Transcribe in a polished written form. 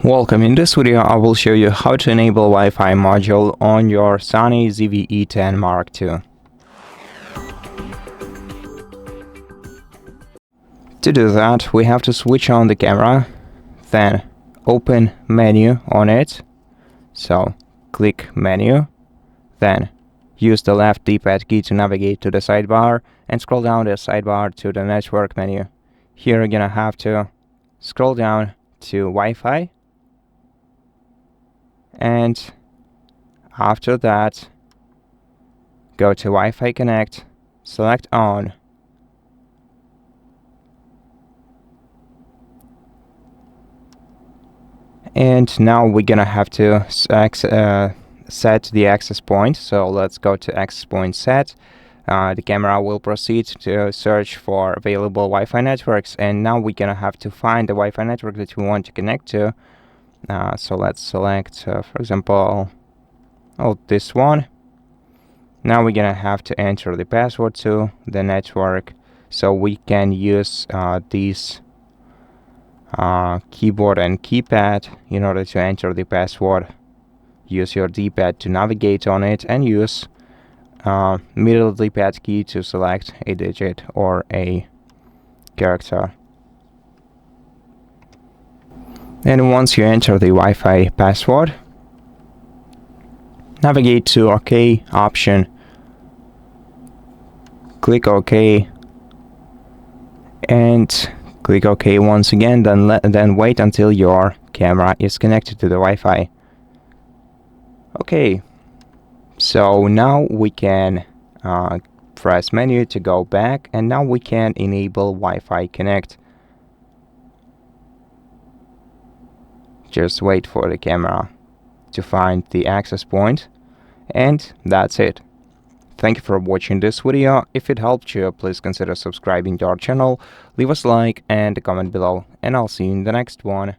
Welcome. In this video, I will show you how to enable Wi-Fi module on your SONY ZV-E10 Mark II. To do that, we have to switch on the camera, then open menu on it. So click menu, then use the left D-pad key to navigate to the sidebar and scroll down the sidebar to the network menu. Here you're gonna have to scroll down to Wi-Fi. And after that, go to Wi-Fi Connect, select on, and now we're gonna have to set the access point. So let's go to access point set. The camera will proceed to search for available Wi-Fi networks, and now we're gonna have to find the Wi-Fi network that we want to connect to. So let's select, for example, this one. Now we're gonna have to enter the password to the network, so we can use these keyboard and keypad in order to enter the password. Use your D-pad to navigate on it, and use middle D-pad key to select a digit or a character. And once you enter the Wi-Fi password, navigate to OK option, click OK, and click OK once again, then wait until your camera is connected to the Wi-Fi. Okay, so now we can press menu to go back, and now we can enable Wi-Fi Connect. Just wait for the camera to find the access point, and that's it. Thank you for watching this video. If it helped you, please consider subscribing to our channel, leave us a like and a comment below, and I'll see you in the next one.